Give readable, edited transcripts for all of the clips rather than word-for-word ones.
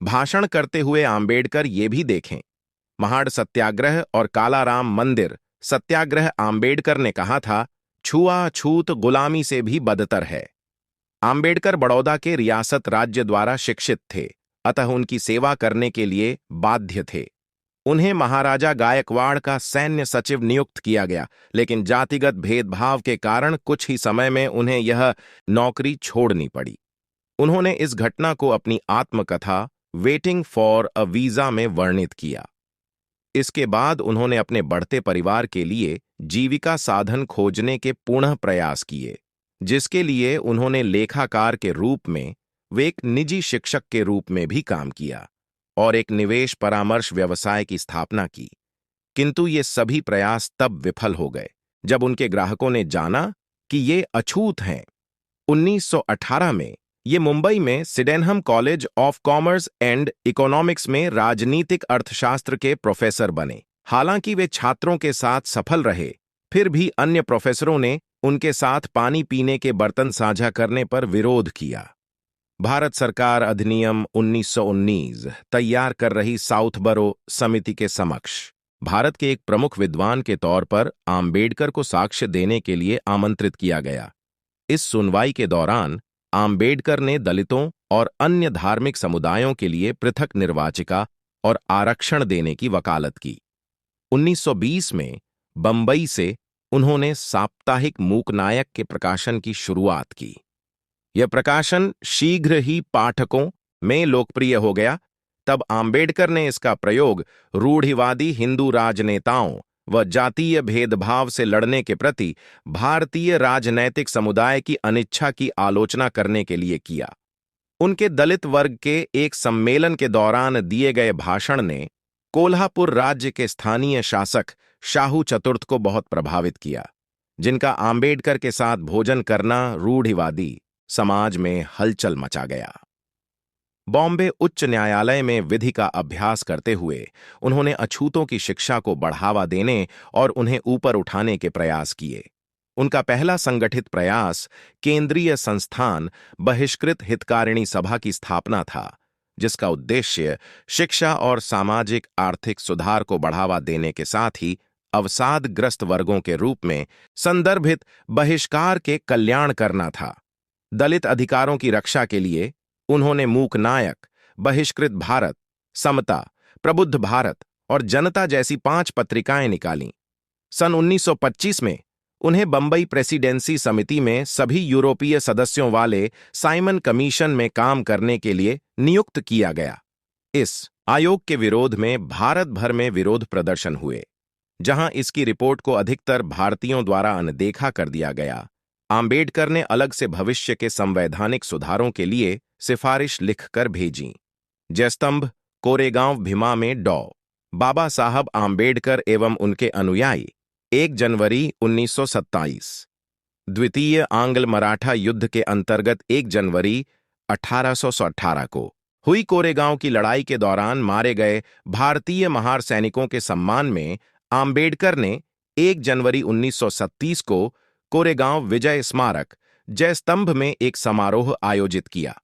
भाषण करते हुए आम्बेडकर ये भी देखें। महाड़ सत्याग्रह और कालाराम मंदिर सत्याग्रह आम्बेडकर ने कहा था, छुआछूत गुलामी से भी बदतर है। आम्बेडकर बड़ौदा के रियासत राज्य द्वारा शिक्षित थे, अतः उनकी सेवा करने के लिए बाध्य थे। उन्हें महाराजा गायकवाड़ का सैन्य सचिव नियुक्त किया गया, लेकिन जातिगत भेदभाव के कारण कुछ ही समय में उन्हें यह नौकरी छोड़नी पड़ी। उन्होंने इस घटना को अपनी आत्मकथा वेटिंग फॉर अ वीजा में वर्णित किया। इसके बाद उन्होंने अपने बढ़ते परिवार के लिए जीविका साधन खोजने के पुनः प्रयास किए, जिसके लिए उन्होंने लेखाकार के रूप में वे एक निजी शिक्षक के रूप में भी काम किया और एक निवेश परामर्श व्यवसाय की स्थापना की। किंतु ये सभी प्रयास तब विफल हो गए जब उनके ग्राहकों ने जाना कि ये अछूत हैं। 1918 में ये मुंबई में Sydenham college of commerce and economics में राजनीतिक अर्थशास्त्र के प्रोफेसर बने। हालांकि वे छात्रों के साथ सफल रहे, फिर भी अन्य प्रोफेसरों ने उनके साथ पानी पीने के बर्तन साझा करने पर विरोध किया। भारत सरकार अधिनियम 1919 तैयार कर रही साउथबरो समिति के समक्ष भारत के एक प्रमुख विद्वान के तौर पर आम्बेडकर को साक्ष्य देने के लिए आमंत्रित किया गया। इस सुनवाई के दौरान आम्बेडकर ने दलितों और अन्य धार्मिक समुदायों के लिए पृथक निर्वाचिका और आरक्षण देने की वकालत की। 1920 में बंबई से उन्होंने साप्ताहिक मूकनायक के प्रकाशन की शुरुआत की। यह प्रकाशन शीघ्र ही पाठकों में लोकप्रिय हो गया। तब आम्बेडकर ने इसका प्रयोग रूढ़िवादी हिंदू राजनेताओं व जातीय भेदभाव से लड़ने के प्रति भारतीय राजनैतिक समुदाय की अनिच्छा की आलोचना करने के लिए किया। उनके दलित वर्ग के एक सम्मेलन के दौरान दिए गए भाषण ने कोल्हापुर राज्य के स्थानीय शासक शाहू चतुर्थ को बहुत प्रभावित किया, जिनका आम्बेडकर के साथ भोजन करना रूढ़िवादी समाज में हलचल मचा गया। बॉम्बे उच्च न्यायालय में विधि का अभ्यास करते हुए उन्होंने अछूतों की शिक्षा को बढ़ावा देने और उन्हें ऊपर उठाने के प्रयास किए। उनका पहला संगठित प्रयास केंद्रीय संस्थान बहिष्कृत हितकारिणी सभा की स्थापना था, जिसका उद्देश्य शिक्षा और सामाजिक आर्थिक सुधार को बढ़ावा देने के साथ ही अवसादग्रस्त वर्गों के रूप में संदर्भित बहिष्कार के कल्याण करना था। दलित अधिकारों की रक्षा के लिए उन्होंने मूकनायक, बहिष्कृत भारत, समता, प्रबुद्ध भारत और जनता जैसी 5 पत्रिकाएं निकालीं। सन 1925 में उन्हें बंबई प्रेसिडेंसी समिति में सभी यूरोपीय सदस्यों वाले साइमन कमीशन में काम करने के लिए नियुक्त किया गया। इस आयोग के विरोध में भारत भर में विरोध प्रदर्शन हुए, जहां इसकी रिपोर्ट को अधिकतर भारतीयों द्वारा अनदेखा कर दिया गया। आम्बेडकर ने अलग से भविष्य के संवैधानिक सुधारों के लिए सिफारिश लिखकर भेजी। जयस्तंभ, कोरेगांव भीमा में डॉ. बाबा साहब आम्बेडकर एवं उनके अनुयायी 1 जनवरी 1927। द्वितीय आंग्ल मराठा युद्ध के अंतर्गत 1 जनवरी 1818 को हुई कोरेगांव की लड़ाई के दौरान मारे गए भारतीय महार सैनिकों के सम्मान में आम्बेडकर ने 1 जनवरी 1937 को कोरेगांव विजय स्मारक जयस्तंभ में एक समारोह आयोजित किया।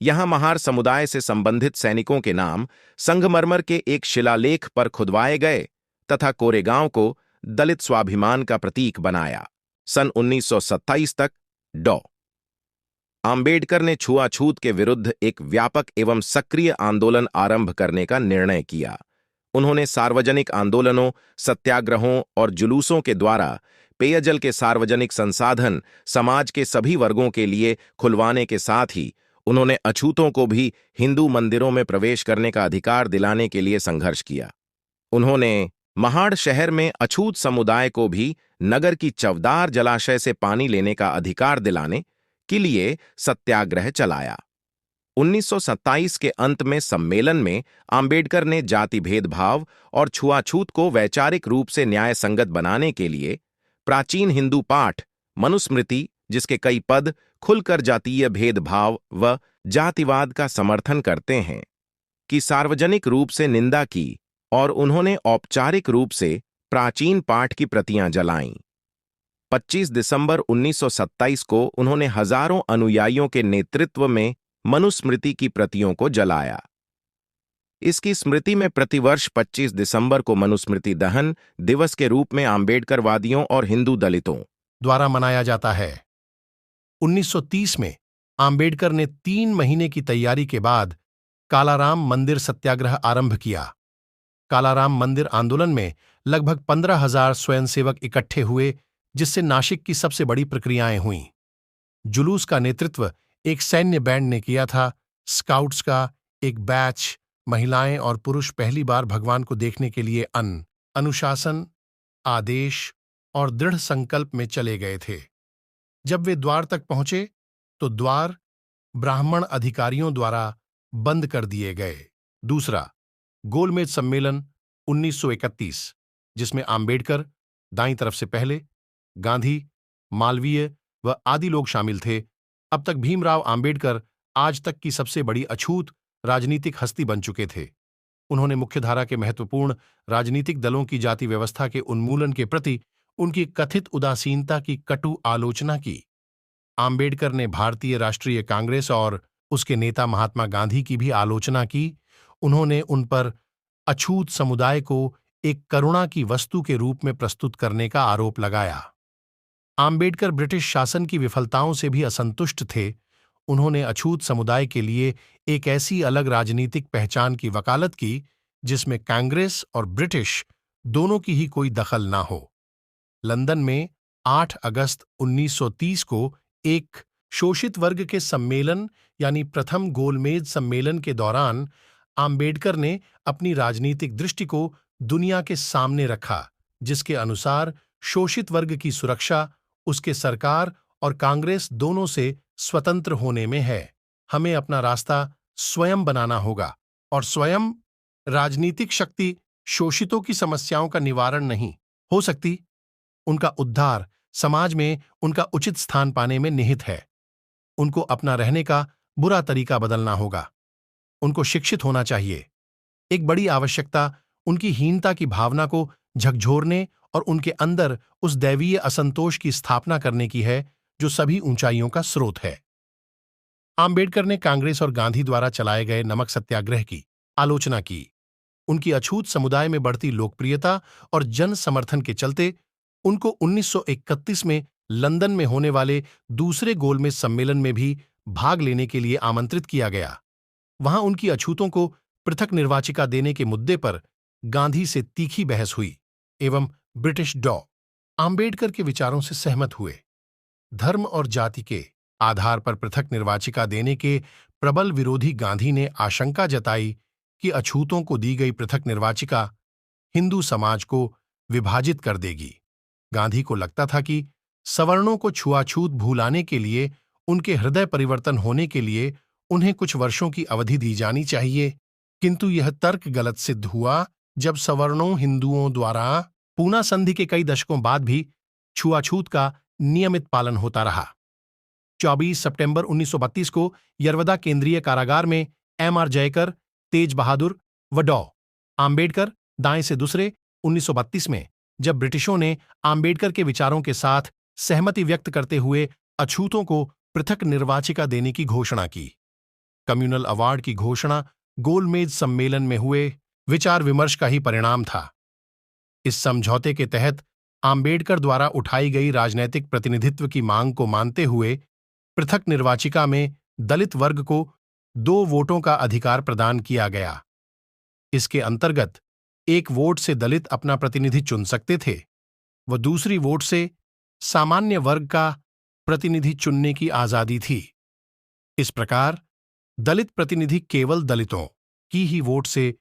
यहां महार समुदाय से संबंधित सैनिकों के नाम संगमरमर के एक शिलालेख पर खुदवाए गए तथा कोरेगांव को दलित स्वाभिमान का प्रतीक बनाया। सन 1927 तक डॉ. आम्बेडकर ने छुआछूत के विरुद्ध एक व्यापक एवं सक्रिय आंदोलन आरंभ करने का निर्णय किया। उन्होंने सार्वजनिक आंदोलनों, सत्याग्रहों और जुलूसों के द्वारा पेयजल के सार्वजनिक संसाधन समाज के सभी वर्गों के लिए खुलवाने के साथ ही उन्होंने अछूतों को भी हिंदू मंदिरों में प्रवेश करने का अधिकार दिलाने के लिए संघर्ष किया। उन्होंने महाड़ शहर में अछूत समुदाय को भी नगर की चवदार जलाशय से पानी लेने का अधिकार दिलाने के लिए सत्याग्रह चलाया। 1927 के अंत में सम्मेलन में आम्बेडकर ने जाति भेदभाव और छुआछूत को वैचारिक रूप से न्याय संगत बनाने के लिए प्राचीन हिंदू पाठ मनुस्मृति, जिसके कई पद खुलकर जातीय भेदभाव व जातिवाद का समर्थन करते हैं, की सार्वजनिक रूप से निंदा की और उन्होंने औपचारिक रूप से प्राचीन पाठ की प्रतियां जलाईं। 25 दिसंबर 1927 को उन्होंने हजारों अनुयायियों के नेतृत्व में मनुस्मृति की प्रतियों को जलाया। इसकी स्मृति में प्रतिवर्ष 25 दिसंबर को मनुस्मृति दहन दिवस के रूप में आंबेडकरवादियों और हिंदू दलितों द्वारा मनाया जाता है। 1930 में आंबेडकर ने 3 महीने की तैयारी के बाद कालाराम मंदिर सत्याग्रह आरंभ किया। कालाराम मंदिर आंदोलन में लगभग 15,000 स्वयंसेवक इकट्ठे हुए, जिससे नासिक की सबसे बड़ी प्रक्रियाएं हुईं। जुलूस का नेतृत्व एक सैन्य बैंड ने किया था। स्काउट्स का एक बैच, महिलाएं और पुरुष पहली बार भगवान को देखने के लिए अनुशासन, आदेश और दृढ़ संकल्प में चले गए थे। जब वे द्वार तक पहुंचे तो द्वार ब्राह्मण अधिकारियों द्वारा बंद कर दिए गए। दूसरा, गोलमेज सम्मेलन 1931, जिसमें आंबेडकर दाईं तरफ से पहले, गांधी, मालवीय व आदि लोग शामिल थे। अब तक भीमराव आंबेडकर आज तक की सबसे बड़ी अछूत राजनीतिक हस्ती बन चुके थे। उन्होंने मुख्यधारा के महत्वपूर्ण राजनीतिक दलों की जाति व्यवस्था के उन्मूलन के प्रति उनकी कथित उदासीनता की कटु आलोचना की। आंबेडकर ने भारतीय राष्ट्रीय कांग्रेस और उसके नेता महात्मा गांधी की भी आलोचना की। उन्होंने उन पर अछूत समुदाय को एक करुणा की वस्तु के रूप में प्रस्तुत करने का आरोप लगाया। आंबेडकर ब्रिटिश शासन की विफलताओं से भी असंतुष्ट थे। उन्होंने अछूत समुदाय के लिए एक ऐसी अलग राजनीतिक पहचान की वकालत की जिसमें कांग्रेस और ब्रिटिश दोनों की ही कोई दखल ना हो। लंदन में 8 अगस्त 1930 को एक शोषित वर्ग के सम्मेलन यानी प्रथम गोलमेज सम्मेलन के दौरान आंबेडकर ने अपनी राजनीतिक दृष्टि को दुनिया के सामने रखा, जिसके अनुसार शोषित वर्ग की सुरक्षा उसके सरकार और कांग्रेस दोनों से स्वतंत्र होने में है। हमें अपना रास्ता स्वयं बनाना होगा और स्वयं राजनीतिक शक्ति शोषितों की समस्याओं का निवारण नहीं हो सकती। उनका उद्धार समाज में उनका उचित स्थान पाने में निहित है। उनको अपना रहने का बुरा तरीका बदलना होगा। उनको शिक्षित होना चाहिए। एक बड़ी आवश्यकता उनकी हीनता की भावना को झकझोरने और उनके अंदर उस दैवीय असंतोष की स्थापना करने की है जो सभी ऊंचाइयों का स्रोत है। आंबेडकर ने कांग्रेस और गांधी द्वारा चलाए गए नमक सत्याग्रह की आलोचना की। उनकी अछूत समुदाय में बढ़ती लोकप्रियता और जन समर्थन के चलते उनको 1931 में लंदन में होने वाले दूसरे गोलमेज सम्मेलन में भी भाग लेने के लिए आमंत्रित किया गया। वहां उनकी अछूतों को पृथक निर्वाचिका देने के मुद्दे पर गांधी से तीखी बहस हुई एवं ब्रिटिश आंबेडकर के विचारों से सहमत हुए। धर्म और जाति के आधार पर पृथक निर्वाचिका देने के प्रबल विरोधी गांधी ने आशंका जताई कि अछूतों को दी गई पृथक निर्वाचिका हिंदू समाज को विभाजित कर देगी। गांधी को लगता था कि सवर्णों को छुआछूत भुलाने के लिए, उनके हृदय परिवर्तन होने के लिए उन्हें कुछ वर्षों की अवधि दी जानी चाहिए, किंतु यह तर्क गलत सिद्ध हुआ जब सवर्णों हिंदुओं द्वारा पूना संधि के कई दशकों बाद भी छुआछूत का नियमित पालन होता रहा। 24 सितंबर 1932 को यरवदा केंद्रीय कारागार में M.R. जयकर, तेज बहादुर व आंबेडकर दाएं से दूसरे 1932 में जब ब्रिटिशों ने आंबेडकर के विचारों के साथ सहमति व्यक्त करते हुए अछूतों को पृथक निर्वाचिका देने की घोषणा की। कम्युनल अवार्ड की घोषणा गोलमेज सम्मेलन में हुए विचार विमर्श का ही परिणाम था। इस समझौते के तहत आंबेडकर द्वारा उठाई गई राजनैतिक प्रतिनिधित्व की मांग को मानते हुए पृथक निर्वाचिका में दलित वर्ग को 2 वोटों का अधिकार प्रदान किया गया। इसके अंतर्गत एक वोट से दलित अपना प्रतिनिधि चुन सकते थे व दूसरी वोट से सामान्य वर्ग का प्रतिनिधि चुनने की आजादी थी। इस प्रकार दलित प्रतिनिधि केवल दलितों की ही वोट से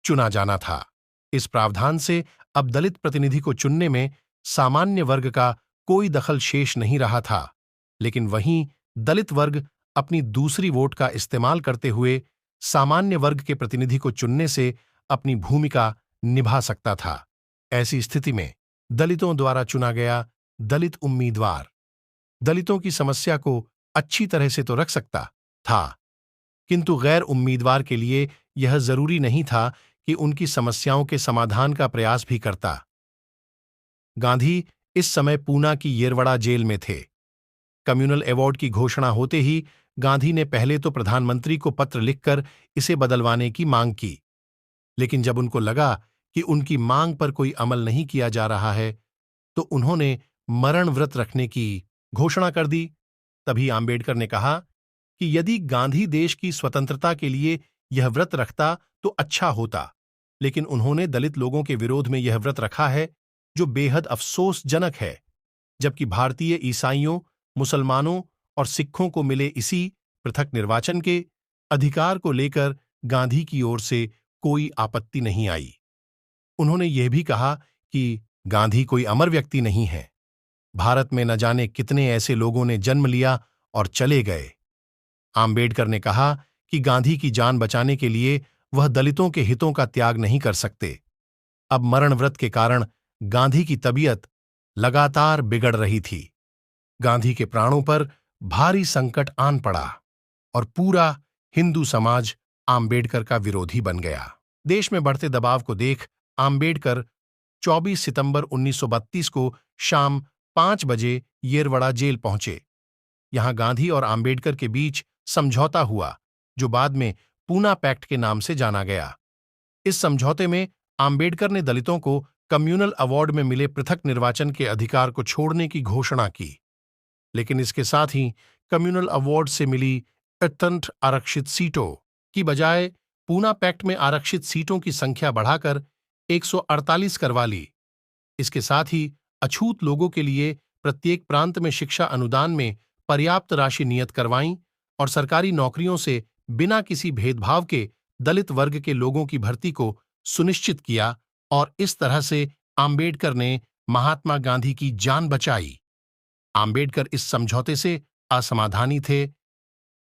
चुना जाना था। इस प्रावधान से अब दलित प्रतिनिधि को चुनने में सामान्य वर्ग का कोई दखल शेष नहीं रहा था, लेकिन वहीं दलित वर्ग अपनी दूसरी वोट का इस्तेमाल करते हुए सामान्य वर्ग के प्रतिनिधि को चुनने से अपनी भूमिका निभा सकता था। ऐसी स्थिति में दलितों द्वारा चुना गया दलित उम्मीदवार दलितों की समस्या को अच्छी तरह से तो रख सकता था, किंतु गैर उम्मीदवार के लिए यह जरूरी नहीं था कि उनकी समस्याओं के समाधान का प्रयास भी करता। गांधी इस समय पूना की येरवड़ा जेल में थे। कम्युनल अवार्ड की घोषणा होते ही गांधी ने पहले तो प्रधानमंत्री को पत्र लिखकर इसे बदलवाने की मांग की। लेकिन जब उनको लगा कि उनकी मांग पर कोई अमल नहीं किया जा रहा है, तो उन्होंने मरण व्रत रखने की घोषणा कर दी। तभी आंबेडकर ने कहा कि यदि गांधी देश की स्वतंत्रता के लिए यह व्रत रखता तो अच्छा होता, लेकिन उन्होंने दलित लोगों के विरोध में यह व्रत रखा है, जो बेहद अफसोसजनक है। जबकि भारतीय ईसाइयों, मुसलमानों और सिखों को मिले इसी पृथक निर्वाचन के अधिकार को लेकर गांधी की ओर से कोई आपत्ति नहीं आई। उन्होंने यह भी कहा कि गांधी कोई अमर व्यक्ति नहीं है। भारत में न जाने कितने ऐसे लोगों ने जन्म लिया और चले गए। आंबेडकर ने कहा कि गांधी की जान बचाने के लिए वह दलितों के हितों का त्याग नहीं कर सकते। अब मरण व्रत के कारण गांधी की तबीयत लगातार बिगड़ रही थी। गांधी के प्राणों पर भारी संकट आन पड़ा और पूरा हिंदू समाज आंबेडकर का विरोधी बन गया। देश में बढ़ते दबाव को देख आंबेडकर 24 सितंबर 1932 को शाम 5 बजे येरवड़ा जेल पहुंचे। यहां गांधी और आंबेडकर के बीच समझौता हुआ, जो बाद में पूना पैक्ट के नाम से जाना गया। इस समझौते में आंबेडकर ने दलितों को कम्युनल अवार्ड में मिले पृथक निर्वाचन के अधिकार को छोड़ने की घोषणा की, लेकिन इसके साथ ही कम्युनल अवार्ड से मिली अत्यंत आरक्षित सीटों की बजाय पूना पैक्ट में आरक्षित सीटों की संख्या बढ़ाकर 148 करवा ली। इसके साथ ही अछूत लोगों के लिए प्रत्येक प्रांत में शिक्षा अनुदान में पर्याप्त राशि नियत करवाईं और सरकारी नौकरियों से बिना किसी भेदभाव के दलित वर्ग के लोगों की भर्ती को सुनिश्चित किया और इस तरह से आंबेडकर ने महात्मा गांधी की जान बचाई। आंबेडकर इस समझौते से असमाधानी थे